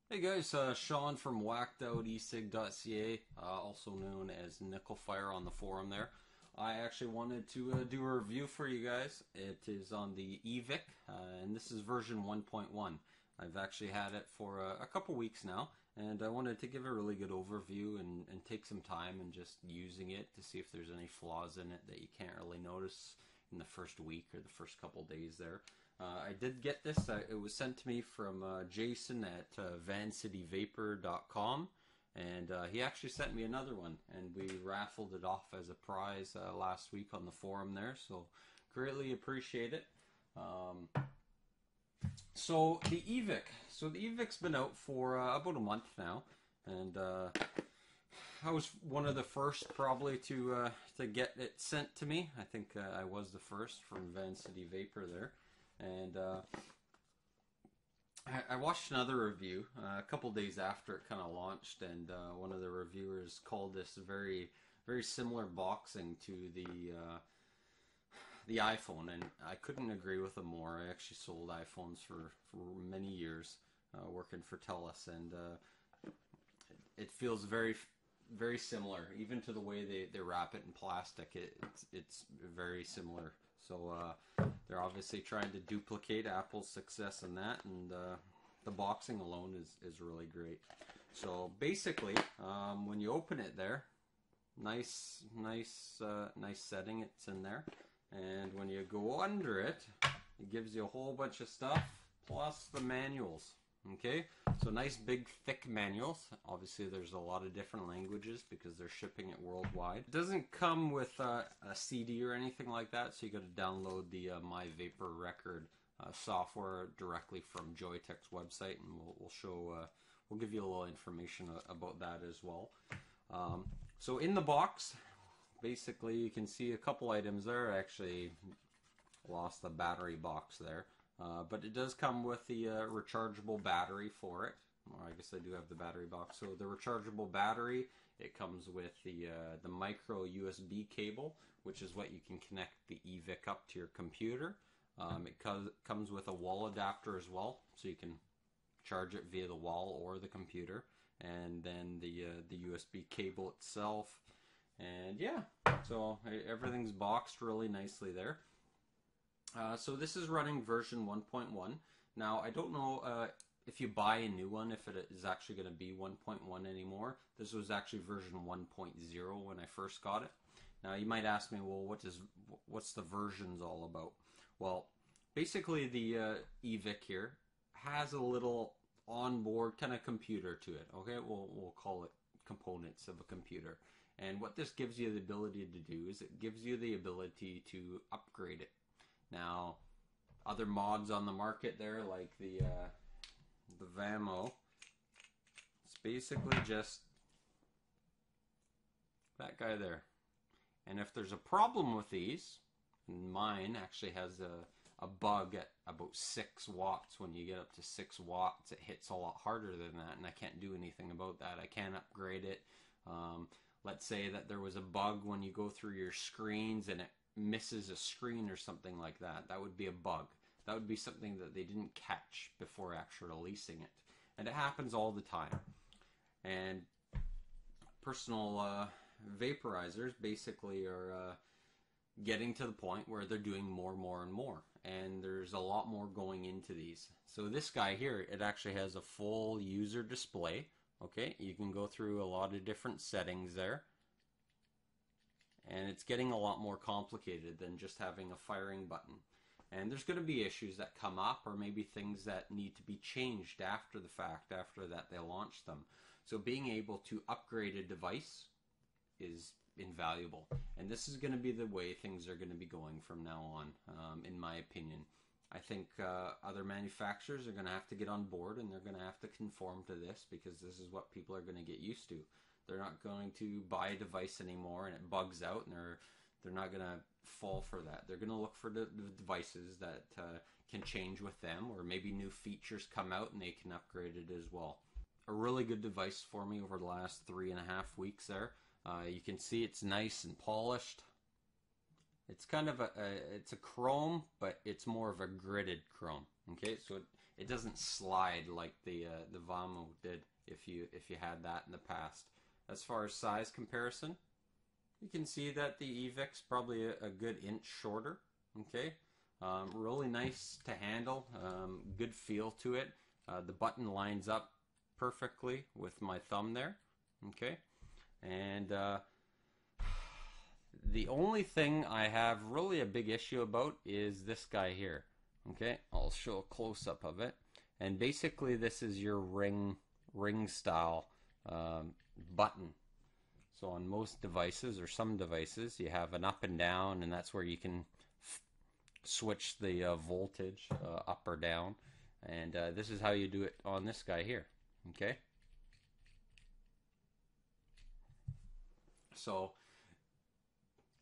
Hey guys, Sean from wackedoutecig.ca, also known as Nickel Fire on the forum there. I actually wanted to do a review for you guys. It is on the Evic, and this is version 1.1. I've actually had it for a couple weeks now, and I wanted to give a really good overview and take some time and just using it to see if there's any flaws in it that you can't really notice in the first week or the first couple days there. I did get this. It was sent to me from Jason at vancityvapor.com, and he actually sent me another one, and we raffled it off as a prize last week on the forum there, so greatly appreciate it. Um, so the Evic's been out for about a month now, and I was one of the first probably to get it sent to me. I think I was the first from Van City Vapor there, and I watched another review a couple days after it kind of launched, and one of the reviewers called this very similar boxing to the iPhone, and I couldn't agree with him more. I actually sold iPhones for many years working for TELUS, and it feels very similar, even to the way they wrap it in plastic. It's very similar. So they're obviously trying to duplicate Apple's success in that, and the boxing alone is really great. So basically, when you open it there, nice setting. It's in there, and when you go under it, it gives you a whole bunch of stuff plus the manuals. Okay, so nice big thick manuals. Obviously there's a lot of different languages because they're shipping it worldwide. It doesn't come with a CD or anything like that, so you got to download the My Vapor Record software directly from Joyetech's website, and we'll give you a little information about that as well. So in the box, basically you can see a couple items there. I actually lost the battery box there. But it does come with the rechargeable battery for it. Or I guess I do have the battery box. So the rechargeable battery, it comes with the micro USB cable, which is what you can connect the Evic up to your computer. It comes with a wall adapter as well, so you can charge it via the wall or the computer. And then the USB cable itself. And yeah, so everything's boxed really nicely there. So this is running version 1.1. Now, I don't know if you buy a new one, if it is actually going to be 1.1 anymore. This was actually version 1.0 when I first got it. Now, you might ask me, well, what's the versions all about? Well, basically the Evic here has a little onboard kind of computer to it. Okay, we'll call it components of a computer. And what this gives you the ability to do is it gives you the ability to upgrade it. Now, other mods on the market there, like the Vamo, it's basically just that guy there. And if there's a problem with these, and mine actually has a bug at about 6 watts. When you get up to 6 watts, it hits a lot harder than that, and I can't do anything about that. I can't upgrade it. Let's say that there was a bug when you go through your screens and it misses a screen or something like that. That would be a bug. That would be something that they didn't catch before actually releasing it. And it happens all the time. And personal vaporizers basically are getting to the point where they're doing more and more. And there's a lot more going into these. So this guy here, it actually has a full user display. Okay, you can go through a lot of different settings there. And it's getting a lot more complicated than just having a firing button. And there's going to be issues that come up, or maybe things that need to be changed after the fact, after that they launch them. So being able to upgrade a device is invaluable. And this is going to be the way things are going to be going from now on, in my opinion. I think other manufacturers are going to have to get on board, and they're going to have to conform to this, because this is what people are going to get used to. They're not going to buy a device anymore and it bugs out, and they're not going to fall for that. They're going to look for the devices that can change with them, or maybe new features come out and they can upgrade it as well. A really good device for me over the last 3.5 weeks there. You can see it's nice and polished. It's kind of it's a chrome, but it's more of a gridded chrome. Okay, so it doesn't slide like the Vamo did if you had that in the past. As far as size comparison, you can see that the Evic's probably a good inch shorter. Okay, really nice to handle, good feel to it. The button lines up perfectly with my thumb there. Okay, and the only thing I have really a big issue about is this guy here. Okay, I'll show a close-up of it. And basically this is your ring style button. So on most devices, or some devices, you have an up and down, and that's where you can switch the voltage up or down. And this is how you do it on this guy here. Okay, so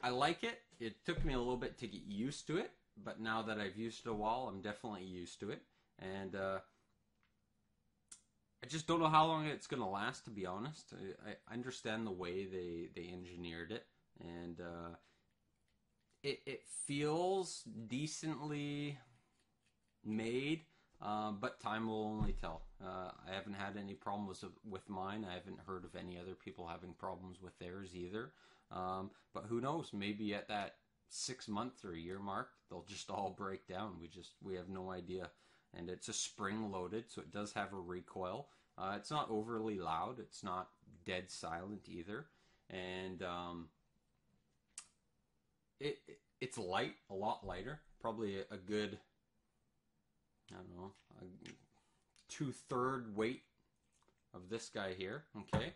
I like it. It took me a little bit to get used to it, but now that I've used it a while, I'm definitely used to it. And I just don't know how long it's going to last, to be honest. I understand the way they engineered it, and it feels decently made, but time will only tell. I haven't had any problems with mine. I haven't heard of any other people having problems with theirs either. But who knows? Maybe at that 6 month or a year mark, they'll just all break down. We have no idea. And it's a spring loaded, so it does have a recoil. It's not overly loud. It's not dead silent either. And it's light, a lot lighter. Probably a good, I don't know, a 2/3 weight of this guy here. Okay.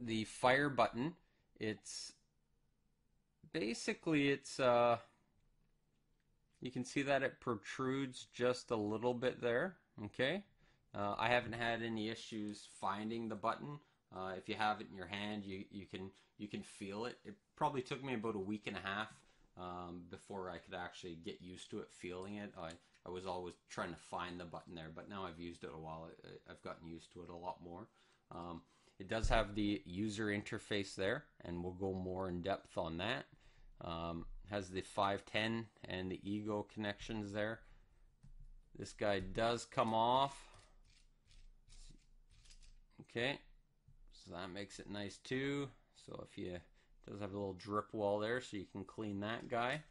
The fire button, it's basically, you can see that it protrudes just a little bit there. Okay, I haven't had any issues finding the button. If you have it in your hand, you can feel it. It probably took me about a week and a half before I could actually get used to it, feeling it. I was always trying to find the button there, but now I've used it a while. I've gotten used to it a lot more. It does have the user interface there, and we'll go more in depth on that. Has the 510 and the Ego connections there. This guy does come off. Okay, so that makes it nice too. So if you, it does have a little drip wall there, so you can clean that guy.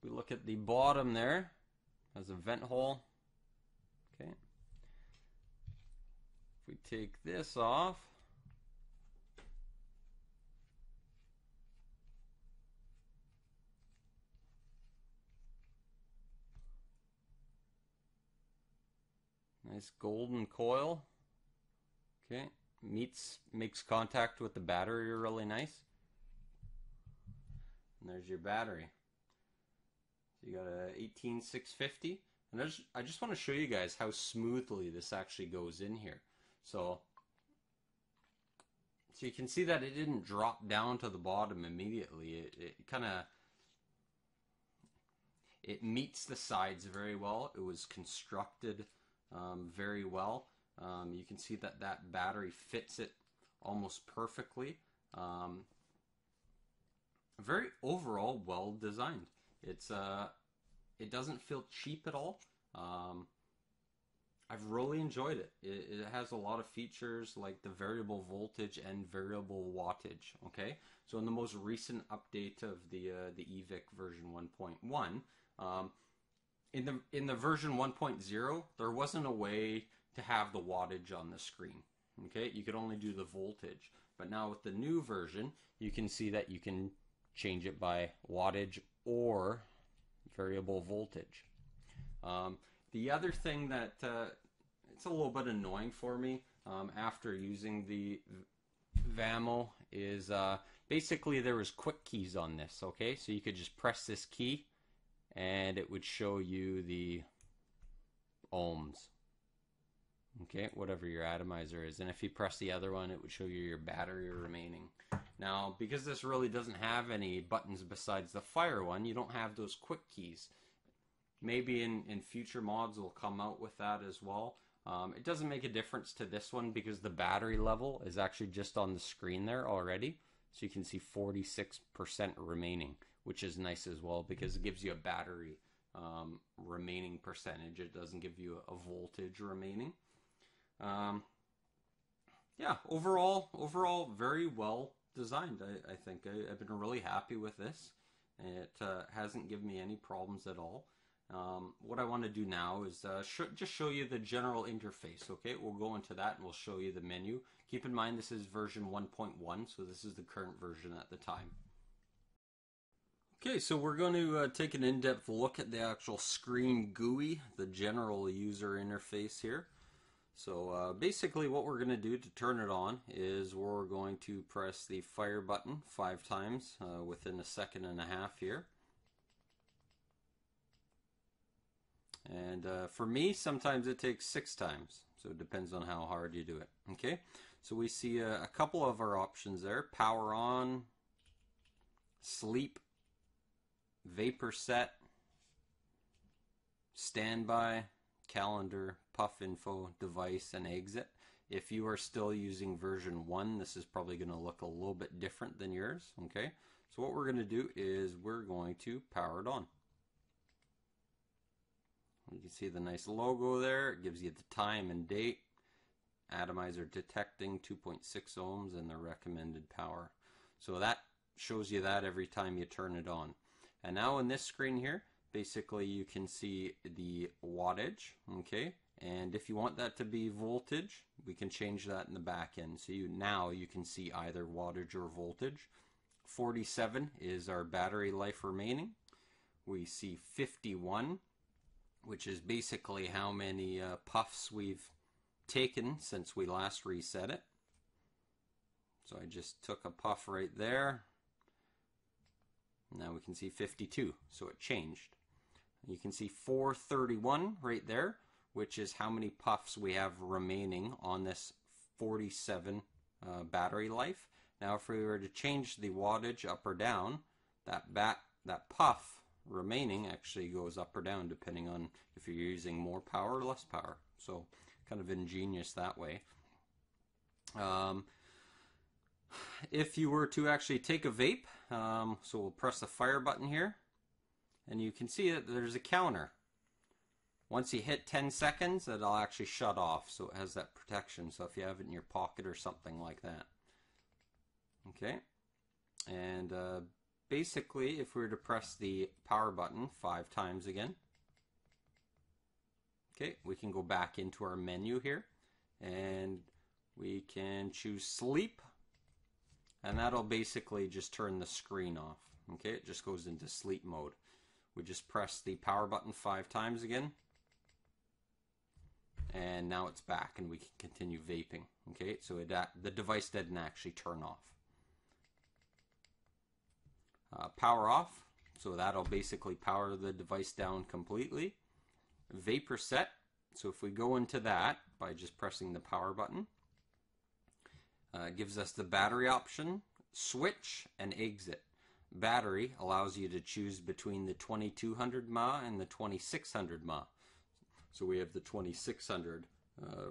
We look at the bottom there, has a vent hole. Okay, if we take this off, nice golden coil. Okay, makes contact with the battery really nice. And there's your battery. So you got a 18650. And I just want to show you guys how smoothly this actually goes in here. So you can see that it didn't drop down to the bottom immediately. It kind of, it meets the sides very well. It was constructed very well. You can see that that battery fits it almost perfectly. Very overall well designed. It doesn't feel cheap at all. I've really enjoyed it. It has a lot of features like the variable voltage and variable wattage. Okay, so in the most recent update of the Evic version 1.1, in the version 1.0, there wasn't a way to have the wattage on the screen. Okay, you could only do the voltage. But now with the new version, you can see that you can change it by wattage or variable voltage. The other thing that it's a little bit annoying for me after using the Vamo is basically there was quick keys on this. Okay, so you could just press this key and it would show you the ohms. Okay, whatever your atomizer is, and if you press the other one, it would show you your battery remaining. Now, because this really doesn't have any buttons besides the fire one, you don't have those quick keys. Maybe in future mods will come out with that as well. It doesn't make a difference to this one because the battery level is actually just on the screen there already. So you can see 46% remaining, which is nice as well because it gives you a battery remaining percentage. It doesn't give you a voltage remaining. Yeah, overall, very well designed. I think I've been really happy with this. It hasn't given me any problems at all. What I want to do now is just show you the general interface. Okay, we'll go into that and we'll show you the menu. Keep in mind this is version 1.1, so this is the current version at the time. Okay, so we're going to take an in-depth look at the actual screen GUI, the general user interface here. So basically what we're going to do to turn it on is we're going to press the fire button 5 times within a second and a half here. And for me, sometimes it takes 6 times, so it depends on how hard you do it. Okay, so we see a couple of our options there: power on, sleep, vapor set, standby, calendar, puff info, device, and exit. If you are still using version 1, this is probably going to look a little bit different than yours. Okay, so what we're going to do is we're going to power it on. You can see the nice logo there. It gives you the time and date. Atomizer detecting 2.6 ohms and the recommended power. So that shows you that every time you turn it on. And now in this screen here, basically you can see the wattage, okay? And if you want that to be voltage, we can change that in the back end. So now you can see either wattage or voltage. 47 is our battery life remaining. We see 51, which is basically how many puffs we've taken since we last reset it. So I just took a puff right there. Now we can see 52, so it changed. You can see 431 right there, which is how many puffs we have remaining on this 47 battery life. Now if we were to change the wattage up or down, that puff remaining actually goes up or down depending on if you're using more power or less power. So kind of ingenious that way. If you were to actually take a vape, so we'll press the fire button here, and you can see that there's a counter. Once you hit 10 seconds, it'll actually shut off, so it has that protection, so if you have it in your pocket or something like that. Okay, and basically if we were to press the power button 5 times again, okay, we can go back into our menu here, and we can choose sleep, and that'll basically just turn the screen off. Okay, it just goes into sleep mode. We just press the power button 5 times again, and now it's back and we can continue vaping. Okay, so the device didn't actually turn off. Power off, so that'll basically power the device down completely. Vapor set, so if we go into that by just pressing the power button, it gives us the battery option, switch, and exit. Battery allows you to choose between the 2200 mAh and the 2600 mAh. So we have the 2600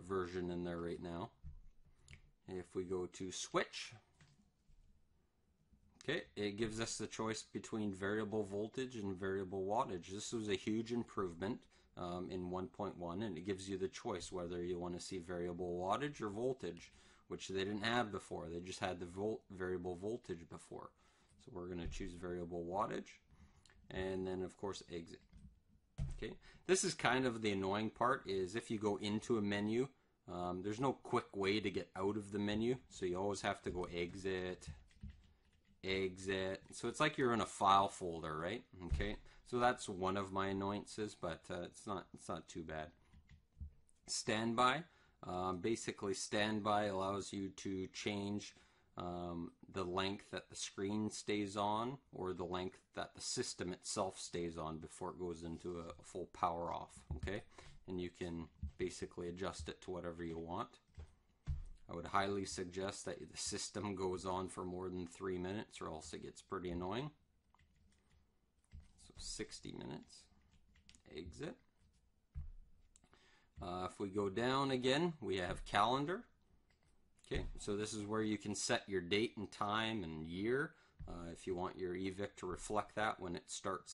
version in there right now. If we go to switch, okay, it gives us the choice between variable voltage and variable wattage. This was a huge improvement in 1.1, and it gives you the choice whether you want to see variable wattage or voltage, which they didn't have before. They just had the variable voltage before. So we're going to choose variable wattage, and then of course exit. Okay, this is kind of the annoying part, is if you go into a menu, there's no quick way to get out of the menu, so you always have to go exit, exit. So it's like you're in a file folder, right? Okay, so that's one of my annoyances, but it's not too bad. Standby. Basically, standby allows you to change the length that the screen stays on, or the length that the system itself stays on before it goes into a full power off. Okay, and you can basically adjust it to whatever you want. I would highly suggest that the system goes on for more than 3 minutes, or else it gets pretty annoying. So 60 minutes. Exit. If we go down again, we have calendar. Okay, so this is where you can set your date and time and year if you want your Evic to reflect that when it starts